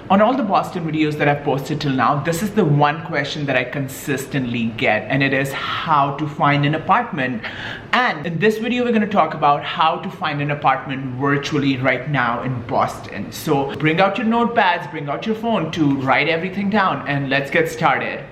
On all the Boston videos that I've posted till now, this is the one question that I consistently get, and it is how to find an apartment. And in this video, we're going to talk about how to find an apartment virtually right now in Boston. So bring out your notepads, bring out your phone to write everything down, and let's get started.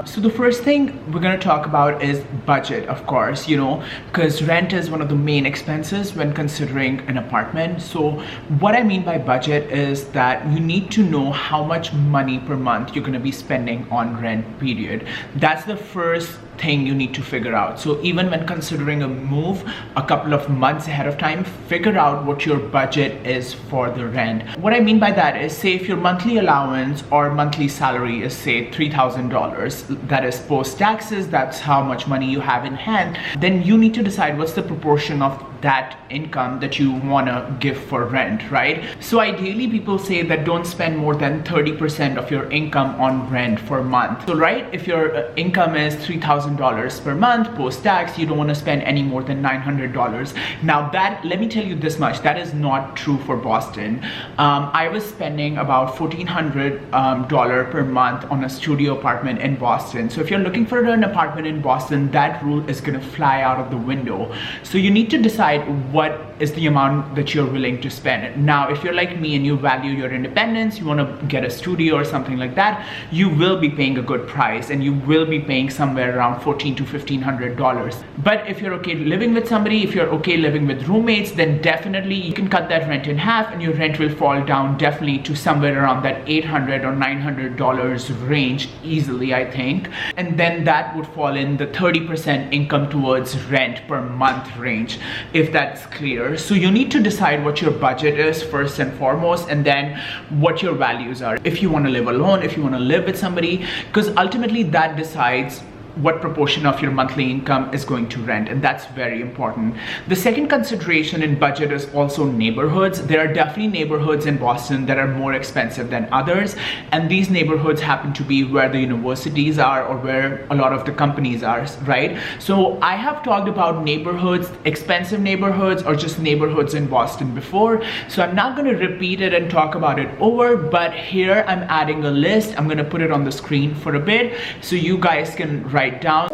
So the first thing we're going to talk about is budget, of course, because rent is one of the main expenses when considering an apartment. So what I mean by budget is that you need to know how much money per month you're going to be spending on rent, period. That's the first thing you need to figure out. So even when considering a move a couple of months ahead of time, figure out what your budget is for the rent. What I mean by that is, say if your monthly allowance or monthly salary is say $3,000, that is post taxes, that's how much money you have in hand, then you need to decide what's the proportion of that income that you want to give for rent, right? So ideally people say that don't spend more than 30% of your income on rent for a month. So right, if your income is $3,000 per month post-tax, you don't want to spend any more than $900. Now that, let me tell you this much, that is not true for Boston. I was spending about $1,400 per month on a studio apartment in Boston. So if you're looking for an apartment in Boston, that rule is going to fly out of the window. So you need to decide what is the amount that you're willing to spend. Now, if you're like me and you value your independence, you want to get a studio or something like that, you will be paying a good price and you will be paying somewhere around $1,400 to $1,500. But if you're okay living with somebody, if you're okay living with roommates, then definitely you can cut that rent in half and your rent will fall down definitely to somewhere around that $800 or $900 range easily, I think. And then that would fall in the 30% income towards rent per month range, if that's clear. So you need to decide what your budget is first and foremost, and then what your values are. If you want to live alone, if you want to live with somebody, because ultimately that decides what proportion of your monthly income is going to rent, and that's very important. The second consideration in budget is also neighborhoods. There are definitely neighborhoods in Boston that are more expensive than others, and these neighborhoods happen to be where the universities are or where a lot of the companies are, right? So I have talked about neighborhoods, expensive neighborhoods, or just neighborhoods in Boston before, so I'm not going to repeat it and talk about it over, but here I'm adding a list. I'm going to put it on the screen for a bit so you guys can write down.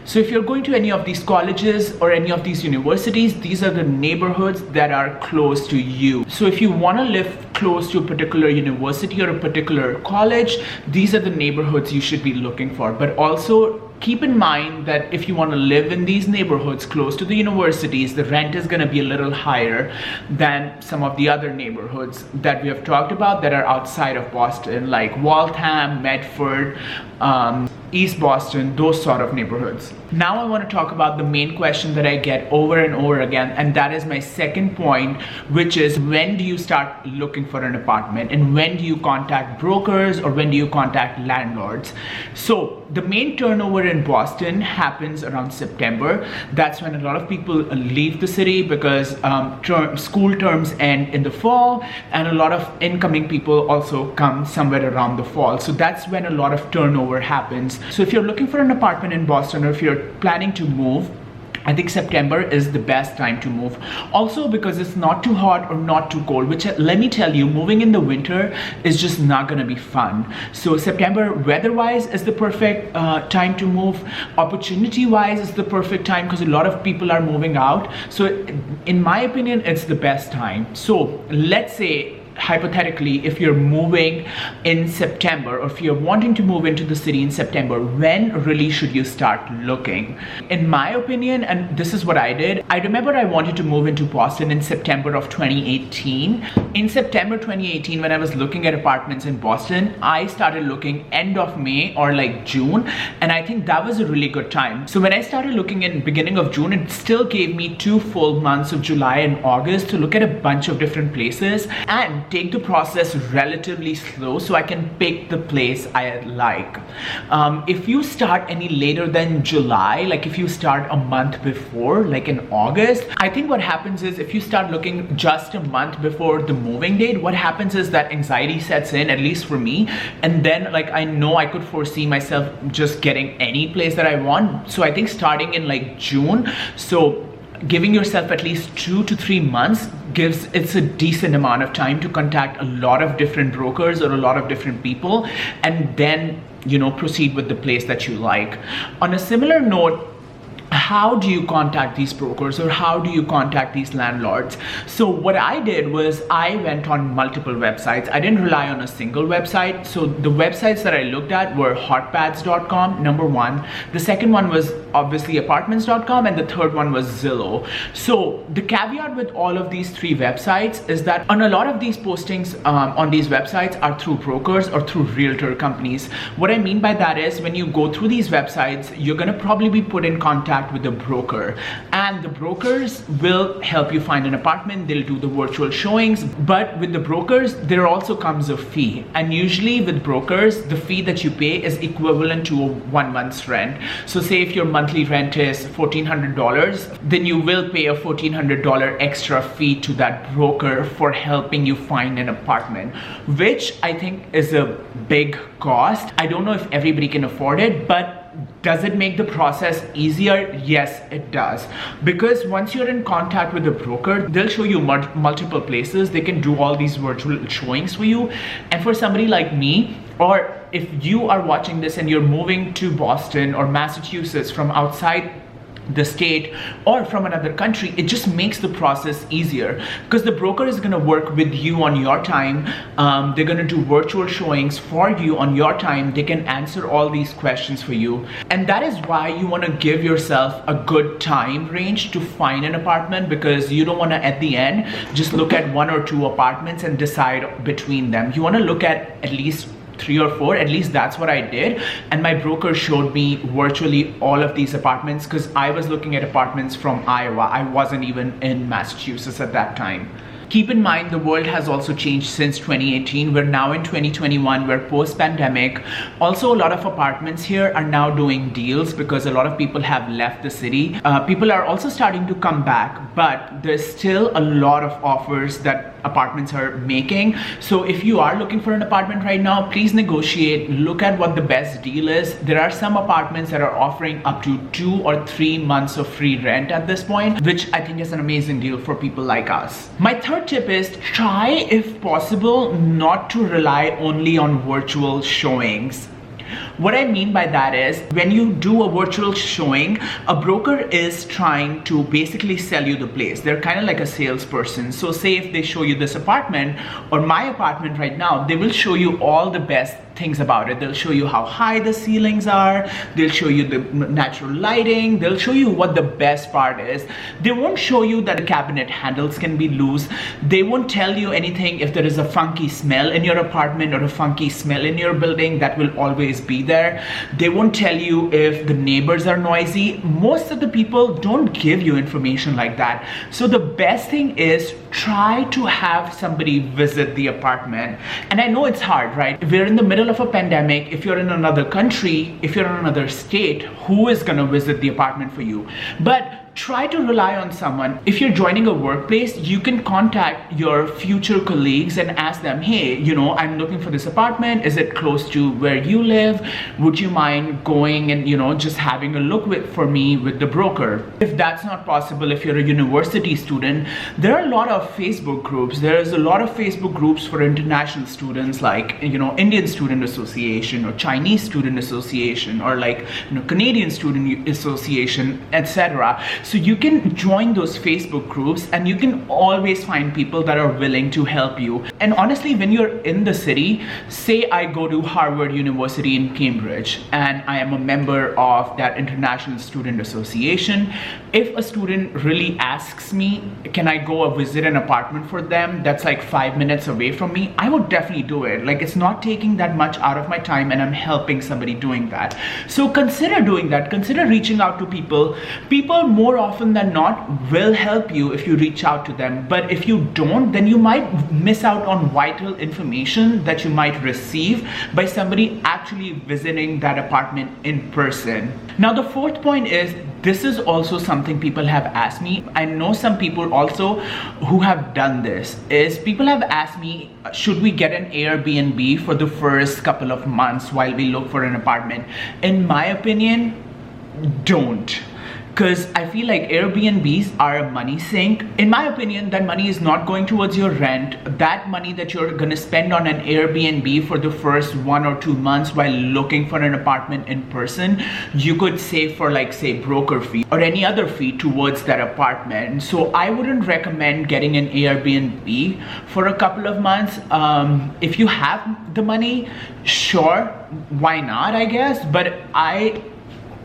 So if you're going to any of these colleges or any of these universities, these are the neighborhoods that are close to you. So if you want to live close to a particular university or a particular college, these are the neighborhoods you should be looking for. But also keep in mind that if you want to live in these neighborhoods close to the universities, the rent is going to be a little higher than some of the other neighborhoods that we have talked about that are outside of Boston, like Waltham, Medford, East Boston, those sort of neighborhoods. Now I want to talk about the main question that I get over and over again, and that is my second point, which is when do you start looking for an apartment and when do you contact brokers or when do you contact landlords? So the main turnover in Boston happens around September. That's when a lot of people leave the city because school terms end in the fall, and a lot of incoming people also come somewhere around the fall. So that's when a lot of turnover happens. So if you're looking for an apartment in Boston or if you're planning to move, I think September is the best time to move. Also because it's not too hot or not too cold, which let me tell you, moving in the winter is just not gonna be fun. So September weather-wise is the perfect time to move. Opportunity-wise is the perfect time because a lot of people are moving out. So in my opinion, it's the best time. So let's say hypothetically, if you're moving in September or if you're wanting to move into the city in September, when really should you start looking? In my opinion, and this is what I did, I remember I wanted to move into Boston in September of 2018. In September 2018, when I was looking at apartments in Boston, I started looking end of May or like June, and I think that was a really good time. So when I started looking in beginning of June, it still gave me 2 full months of July and August to look at a bunch of different places. And and take the process relatively slow so I can pick the place I like. If you start any later than July, like if you start a month before, like in August, I think what happens is if you start looking just a month before the moving date, what happens is that anxiety sets in, at least for me, and then like I know I could foresee myself just getting any place that I want. So I think starting in like June, so giving yourself at least 2 to 3 months it's a decent amount of time to contact a lot of different brokers or a lot of different people, and then, you know, proceed with the place that you like. On a similar note, how do you contact these brokers or how do you contact these landlords? So what I did was I went on multiple websites. I didn't rely on a single website. So the websites that I looked at were hotpads.com, number one. The second one was obviously apartments.com, and the third one was Zillow. So the caveat with all of these three websites is that on a lot of these postings on these websites are through brokers or through realtor companies. What I mean by that is when you go through these websites, you're gonna probably be put in contact with the broker, and the brokers will help you find an apartment. They'll do the virtual showings, but with the brokers there also comes a fee, and usually with brokers the fee that you pay is equivalent to a 1 month's rent. So say if your monthly rent is $1,400, then you will pay a $1,400 extra fee to that broker for helping you find an apartment, which I think is a big cost. I don't know if everybody can afford it, but does it make the process easier? Yes, it does. Because once you're in contact with the broker, they'll show you multiple places. They can do all these virtual showings for you. And for somebody like me, or if you are watching this and you're moving to Boston or Massachusetts from outside the state or from another country, it just makes the process easier because the broker is going to work with you on your time. They're going to do virtual showings for you on your time. They can answer all these questions for you, and that is why you want to give yourself a good time range to find an apartment, because you don't want to at the end just look at 1 or 2 apartments and decide between them. You want to look at least 3 or 4, at least that's what I did. And my broker showed me virtually all of these apartments because I was looking at apartments from Iowa. I wasn't even in Massachusetts at that time. Keep in mind, the world has also changed since 2018. We're now in 2021, we're post-pandemic. Also, a lot of apartments here are now doing deals because a lot of people have left the city. People are also starting to come back, but there's still a lot of offers that apartments are making. So if you are looking for an apartment right now, please negotiate, look at what the best deal is. There are some apartments that are offering up to 2 or 3 months of free rent at this point, which I think is an amazing deal for people like us. My third tip is try, if possible, not to rely only on virtual showings. What I mean by that is when you do a virtual showing, a broker is trying to basically sell you the place. They're kind of like a salesperson. So say if they show you this apartment or my apartment right now, they will show you all the best things about it. They'll show you how high the ceilings are. They'll show you the natural lighting. They'll show you what the best part is. They won't show you that the cabinet handles can be loose. They won't tell you anything if there is a funky smell in your apartment or a funky smell in your building. That will always be there. They won't tell you if the neighbors are noisy. Most of the people don't give you information like that. So the best thing is try to have somebody visit the apartment. And I know it's hard, right? We're in the middle of a pandemic. If you're in another country, if you're in another state, who is going to visit the apartment for you? But try to rely on someone. If you're joining a workplace, you can contact your future colleagues and ask them, hey, you know, I'm looking for this apartment. Is it close to where you live? Would you mind going and, you know, just having a look for me with the broker? If that's not possible, if you're a university student, there are a lot of Facebook groups. There's a lot of Facebook groups for international students, like, you know, Indian Student Association or Chinese Student Association or like, you know, Canadian Student Association, etc. So you can join those Facebook groups and you can always find people that are willing to help you. And honestly, when you're in the city, say I go to Harvard University in Cambridge and I am a member of that International Student Association, if a student really asks me, can I go visit an apartment for them that's like 5 minutes away from me, I would definitely do it. Like, it's not taking that much out of my time and I'm helping somebody doing that. So consider doing that. Consider reaching out to people. People more more often than not will help you if you reach out to them. But if you don't, then you might miss out on vital information that you might receive by somebody actually visiting that apartment in person. Now the fourth point is, this is also something people have asked me. I know some people also who have done this, is people have asked me, should we get an Airbnb for the first couple of months while we look for an apartment? In my opinion, don't. Because I feel like Airbnbs are a money sink. In my opinion, that money is not going towards your rent. That money that you're gonna spend on an Airbnb for the first 1 or 2 months while looking for an apartment in person, you could save for, like, say, broker fee or any other fee towards that apartment. So I wouldn't recommend getting an Airbnb for a couple of months. If you have the money, sure, why not, I guess. But I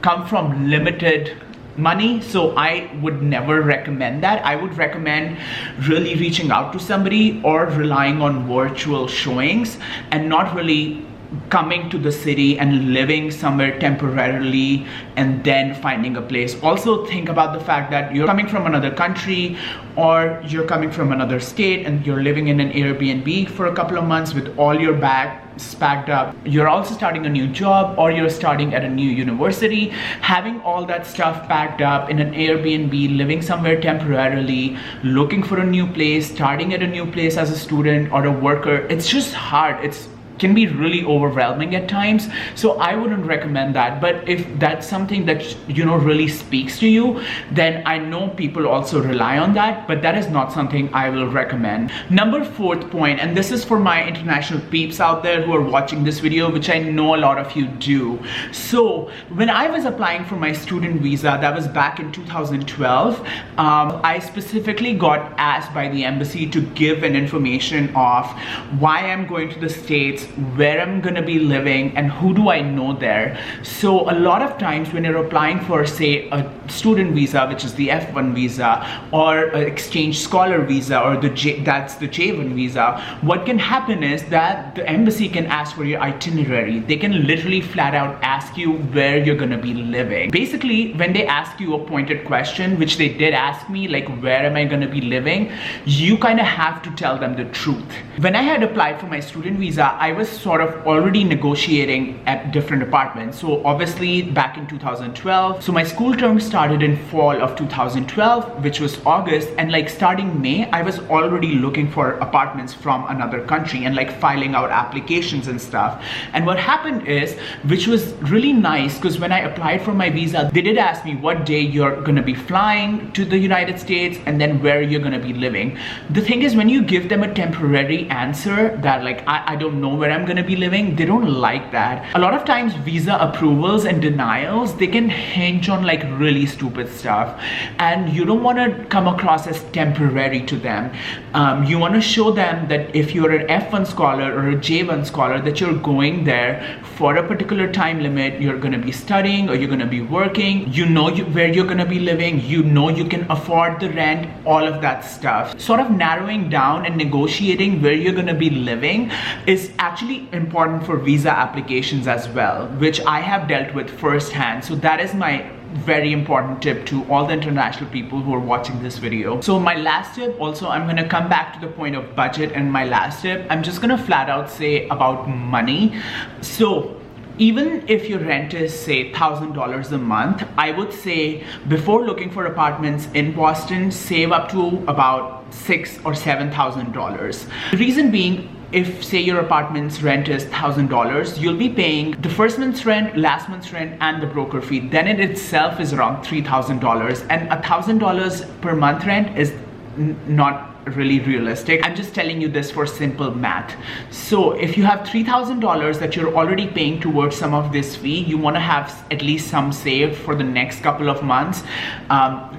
come from limited money, so I would never recommend that. I would recommend really reaching out to somebody or relying on virtual showings and not really coming to the city and living somewhere temporarily and then finding a place. Also think about the fact that you're coming from another country or you're coming from another state and you're living in an Airbnb for a couple of months with all your bags packed up. You're also starting a new job or you're starting at a new university. Having all that stuff packed up in an Airbnb, living somewhere temporarily, looking for a new place, starting at a new place as a student or a worker, it's just hard. It can be really overwhelming at times, so I wouldn't recommend that. But if that's something that, you know, really speaks to you, then I know people also rely on that, but that is not something I will recommend. Number fourth point, and this is for my international peeps out there who are watching this video, which I know a lot of you do. So when I was applying for my student visa, that was back in 2012, I specifically got asked by the embassy to give an information of why I'm going to the States, where I'm gonna be living, and who do I know there. So a lot of times when you're applying for, say, a student visa, which is the F1 visa, or an exchange scholar visa, or that's the J1 visa, what can happen is that the embassy can ask for your itinerary. They can literally flat out ask you where you're gonna be living. Basically, when they ask you a pointed question, which they did ask me, like, where am I gonna be living, you kind of have to tell them the truth. When I had applied for my student visa, I was sort of already negotiating at different apartments. So obviously back in 2012, so my school term started in fall of 2012, which was August, and like starting May, I was already looking for apartments from another country and like filing out applications and stuff. And what happened is, which was really nice, because when I applied for my visa, they did ask me what day you're gonna be flying to the United States and then where you're gonna be living. The thing is, when you give them a temporary answer that like, I don't know where I'm gonna be living, they don't like that. A lot of times visa approvals and denials, they can hinge on like really stupid stuff, and you don't want to come across as temporary to them. You want to show them that if you're an F1 scholar or a J1 scholar, that you're going there for a particular time limit, you're going to be studying or you're going to be working, you know where you're going to be living, you know you can afford the rent, all of that stuff. Sort of narrowing down and negotiating where you're going to be living is actually important for visa applications as well, which I have dealt with firsthand. So that is my very important tip to all the international people who are watching this video. So my last tip, also I'm gonna come back to the point of budget, and my last tip, I'm just gonna flat out say about money. So even if your rent is, say, $1,000 a month, I would say before looking for apartments in Boston, save up to about $6,000 or $7,000. The reason being, if say your apartment's rent is $1,000, you'll be paying the first month's rent, last month's rent, and the broker fee. Then it itself is around $3,000, and $1,000 per month rent is not really realistic. I'm just telling you this for simple math. So if you have $3,000 that you're already paying towards some of this fee, you want to have at least some saved for the next couple of months.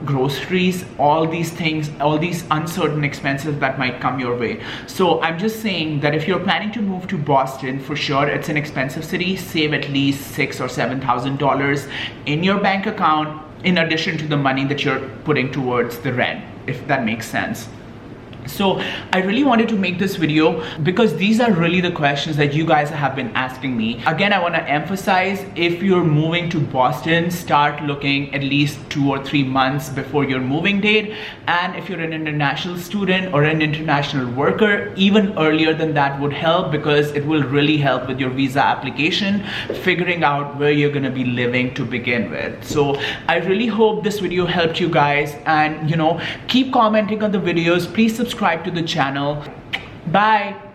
Groceries, all these things, all these uncertain expenses that might come your way. So I'm just saying that if you're planning to move to Boston, for sure it's an expensive city, save at least $6,000 or $7,000 in your bank account, in addition to the money that you're putting towards the rent, if that makes sense. So I really wanted to make this video because these are really the questions that you guys have been asking me. Again, I want to emphasize, if you're moving to Boston, start looking at least 2 or 3 months before your moving date. And if you're an international student or an international worker, even earlier than that would help, because it will really help with your visa application, figuring out where you're going to be living to begin with. So I really hope this video helped you guys, and keep commenting on the videos. Please subscribe to the channel. Bye.